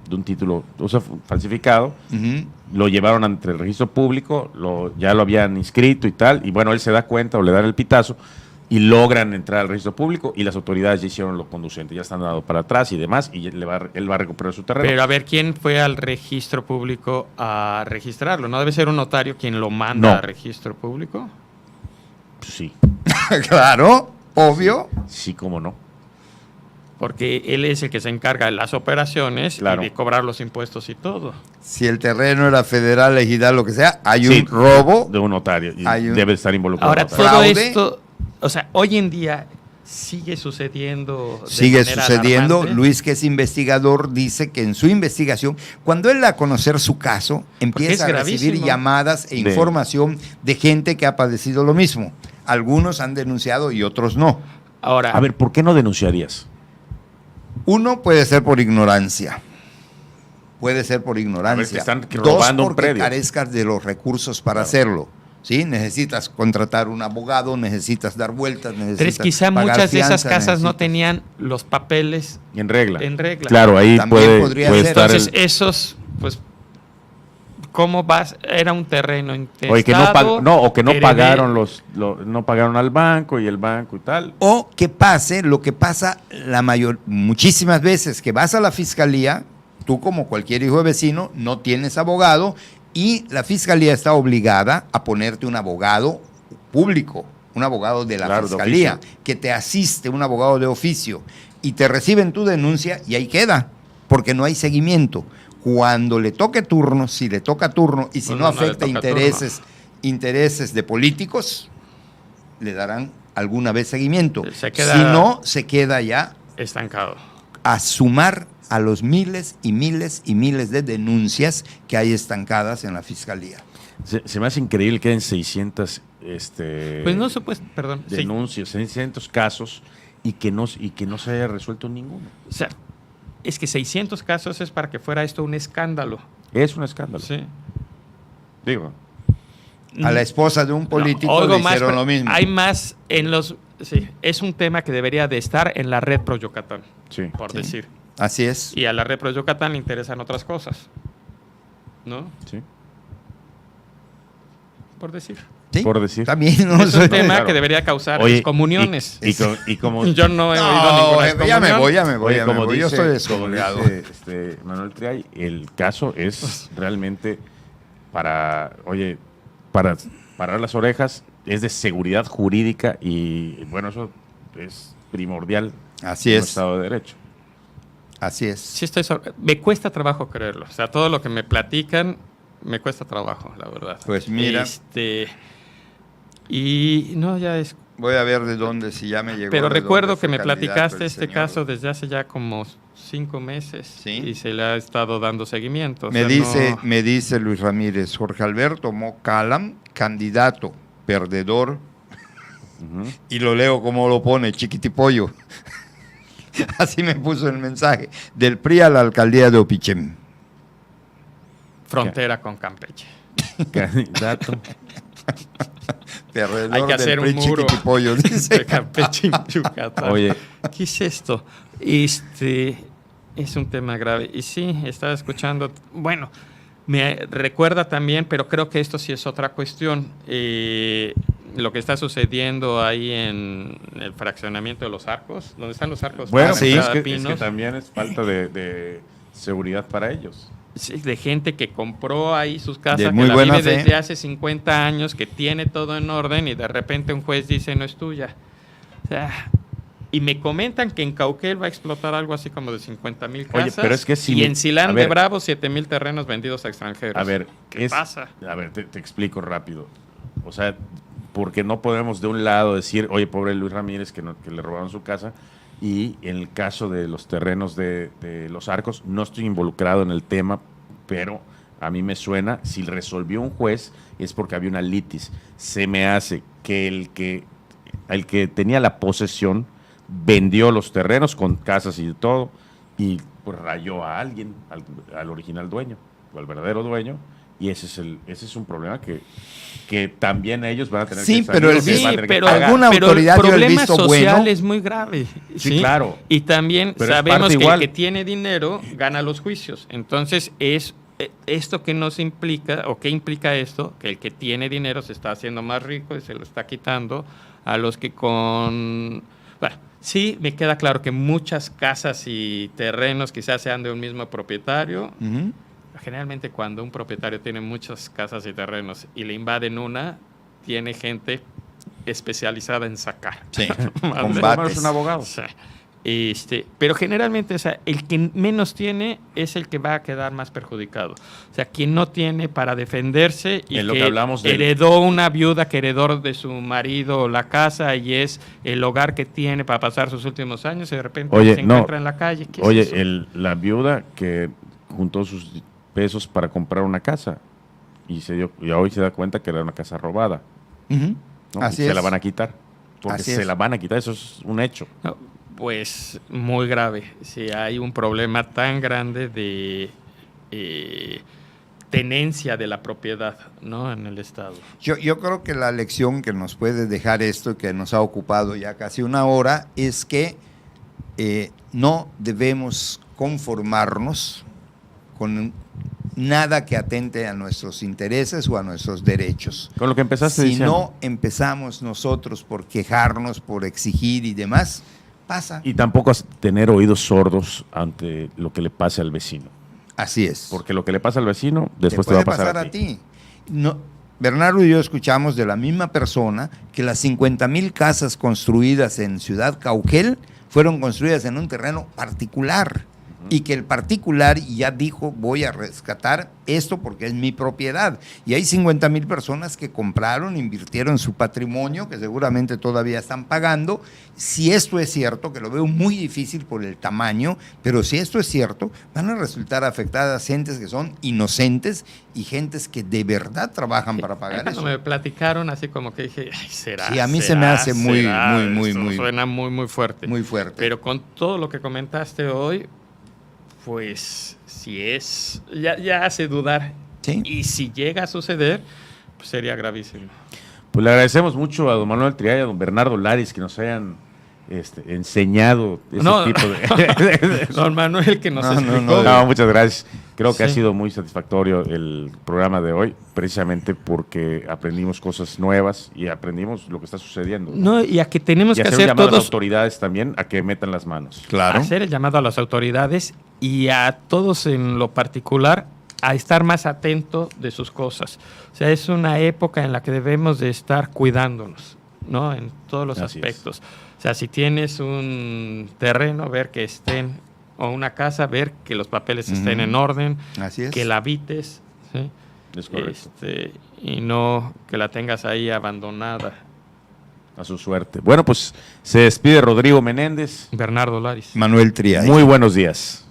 de un título, o sea, falsificado. Ujú. Lo llevaron ante el registro público, ya lo habían inscrito y tal, y bueno, él se da cuenta o le dan el pitazo y logran entrar al registro público y las autoridades ya hicieron lo conducente, ya están dando para atrás y demás, y él va a recuperar su terreno. Pero a ver, ¿quién fue al registro público a registrarlo? ¿No debe ser un notario quien lo manda No. al registro público? Pues sí, Claro, obvio. sí, cómo no. Porque él es el que se encarga de las operaciones Claro. y de cobrar los impuestos y todo. Si el terreno era federal, ejidal, lo que sea, hay Sí, un robo. de un notario, y Hay un- debe estar involucrado. Ahora, el notario. todo Fraude. esto, o sea, hoy en día sigue sucediendo. De Sigue manera sucediendo. alarmante. Luis, que es investigador, dice que en su investigación, cuando él da a conocer su caso, empieza a es recibir gravísimo. llamadas e De- información de gente que ha padecido lo mismo. Algunos han denunciado y otros no. Ahora, A ver, ¿por qué no denunciarías? Uno puede ser por ignorancia. Puede ser por ignorancia. te están Dos, robando un porque predio. carezcas de los recursos para Claro. hacerlo. ¿Sí? Necesitas contratar un abogado, necesitas dar vueltas, necesitas pero es quizá pagar muchas de esas fianza, casas no necesitas- tenían los papeles En regla. en regla. Claro, ahí También puede podría puede ser. estar Entonces, el... esos, pues, ¿cómo vas? Era un terreno intestado. Oye, que no heredé- pagaron no pagaron al banco y el banco y tal. O que pase lo que pasa muchísimas veces, que vas a la fiscalía, tú como cualquier hijo de vecino, no tienes abogado y la fiscalía está obligada a ponerte un abogado público, un abogado de la Claro, de fiscalía, oficio. que te asiste, un abogado de oficio, y te reciben tu denuncia y ahí queda, porque no hay seguimiento. Cuando le toque turno, si le toca turno y si Pues no no le afecta toca intereses de políticos, le darán alguna vez seguimiento. Se queda- Si no, se queda ya Estancado. a sumar a los miles y miles y miles de denuncias que hay estancadas en la fiscalía. Se me hace increíble que en 600 Pues no se puede, perdón. sí. denuncias, 600 casos y que no se haya resuelto ninguno. O sea, es que 600 casos es para que fuera esto un escándalo. Es un escándalo. Sí. Digo, A la esposa de un político No, le oigo más, hicieron pero lo mismo. Hay más en los... Sí, es un tema que debería de estar en la red Pro Yucatán, sí. por Sí. decir. Así es. Y a la red Pro Yucatán le interesan otras cosas. ¿No? Sí. Por decir. ¿Sí? Por decir. También, ¿no? Es un tema claro. que debería causar Oye, excomuniones. y como Yo no he oído No, ninguna ya me excomunión. voy, ya me voy, Oye, ya me como voy. Yo dice- estoy como descolgado. dice, Manuel Triay, el caso es realmente para parar las orejas, es de seguridad jurídica y bueno, eso es primordial Así en un es. Estado de Derecho. Así es. Sí me cuesta trabajo creerlo. O sea, todo lo que me platican me cuesta trabajo, la verdad. Pues mira. Y no, ya es... Voy a ver de dónde, si ya me llegó. Pero de recuerdo dónde que fue me candidato platicaste el este señor. caso desde hace ya como 5 meses. Sí. Y se le ha estado dando seguimiento. O Me sea, no- dice Luis Ramírez, Jorge Alberto Mocalam, candidato, perdedor, Ujú. y lo leo como lo pone, chiquitipollo. Así me puso el mensaje, del PRI a la alcaldía de Opichén. Frontera con Campeche. Candidato. Perdedor Hay que del hacer PRI, un muro chiquitipollo, dice. entre Campeche y Yucatán. Oye, ¿Qué es esto? Es un tema grave. Y sí, estaba escuchando. Bueno, me recuerda también, pero creo que esto sí es otra cuestión. Lo que está sucediendo ahí en el fraccionamiento de los Arcos, donde están los Arcos. bueno, sí. pues Cada es que Pinos. también es falta de seguridad para ellos. Sí, de gente que compró ahí sus casas, De que muy la buena vive fe. desde hace 50 años, que tiene todo en orden y de repente un juez dice no es tuya. O sea, y me comentan que en Cauquel va a explotar algo así como de 50,000 Oye, casas. pero es que si y me- en Silán a de ver. Bravo 7,000 terrenos vendidos a extranjeros. A ver, ¿Qué pasa? A ver, te explico rápido. O sea, porque no podemos de un lado decir, oye, pobre Luis Ramírez que le robaron su casa, y en el caso de los terrenos de los Arcos, no estoy involucrado en el tema, pero A mí me suena, si resolvió un juez, es porque había una litis. Se me hace que el que tenía la posesión vendió los terrenos con casas y todo, y pues rayó a alguien, al original dueño, o al verdadero dueño, y ese es un problema que también ellos van a tener Sí, que pero salir, el que visto- van a tener que pero, pagar. alguna pero autoridad el dio el problema visto social bueno. es muy grave. Sí, claro. Y también Pero es sabemos parte que igual. el que tiene dinero gana los juicios. Entonces, esto que nos implica, o qué implica esto, que el que tiene dinero se está haciendo más rico y se lo está quitando a los que con... Bueno, sí, me queda claro que muchas casas y terrenos quizás sean de un mismo propietario. Ujú. Generalmente cuando un propietario tiene muchas casas y terrenos y le invaden una, tiene gente especializada en sacar. Sí, ¿Vale? combates. Es un abogado. O sea, pero generalmente, o sea, el que menos tiene es el que va a quedar más perjudicado. O sea, quien no tiene para defenderse y En lo que hablamos del- heredó una viuda que heredó de su marido la casa y es el hogar que tiene para pasar sus últimos años y de repente Oye, se no. encuentra en la calle. ¿Qué es Oye, eso? la viuda que juntó sus pesos para comprar una casa y hoy se da cuenta que era una casa robada, Ujú. ¿no? Así Y se es. la van a quitar, porque Así se es. la van a quitar, eso es un hecho. No, pues muy grave. Si hay un problema tan grande de tenencia de la propiedad, ¿no? En el Estado. Yo creo que la lección que nos puede dejar esto, que nos ha ocupado ya casi una hora, es que no debemos conformarnos con nada que atente a nuestros intereses o a nuestros derechos. Con lo que empezaste Si diciendo. no empezamos nosotros por quejarnos, por exigir y demás, pasa. Y tampoco tener oídos sordos ante lo que le pase al vecino. Así es. Porque lo que le pasa al vecino, después te puede va a pasar a ti. No, Bernardo y yo escuchamos de la misma persona que las 50,000 casas construidas en Ciudad Cauquel fueron construidas en un terreno particular. Y que el particular ya dijo, voy a rescatar esto porque es mi propiedad. Y hay 50,000 personas que compraron, invirtieron su patrimonio, que seguramente todavía están pagando. Si esto es cierto, que lo veo muy difícil por el tamaño, pero si esto es cierto, van a resultar afectadas gentes que son inocentes y gentes que de verdad trabajan para pagar Cuando eso. me platicaron así como que dije, ay, será. Sí, a mí se será, me hace muy, será, muy, esto muy- suena muy, muy fuerte. Muy fuerte. Pero con todo lo que comentaste hoy, pues si es, ya hace dudar. Sí. Y si llega a suceder, pues sería gravísimo. Pues le agradecemos mucho a don Manuel Triay y a don Bernardo Laris que nos hayan enseñado ese No, tipo de... Don Manuel que nos No, no, explicó. No, muchas gracias. Creo que ha Sí. sido muy satisfactorio el programa de hoy, precisamente porque aprendimos cosas nuevas y aprendimos lo que está sucediendo. No, y a que tenemos y que hacer un hacer llamado a las todos, autoridades también a que metan las manos. Claro. hacer el llamado a las autoridades y a todos en lo particular a estar más atento de sus cosas. O sea, es una época en la que debemos de estar cuidándonos, ¿no? En todos los Así es. aspectos. O sea, si tienes un terreno, ver que estén, o una casa, ver que los papeles estén Ujú. en orden, Así es. que la habites, ¿sí? Es correcto. Y no que la tengas ahí abandonada. A su suerte. Bueno, pues se despide Rodrigo Menéndez. Bernardo Laris. Manuel Triay. Muy buenos días.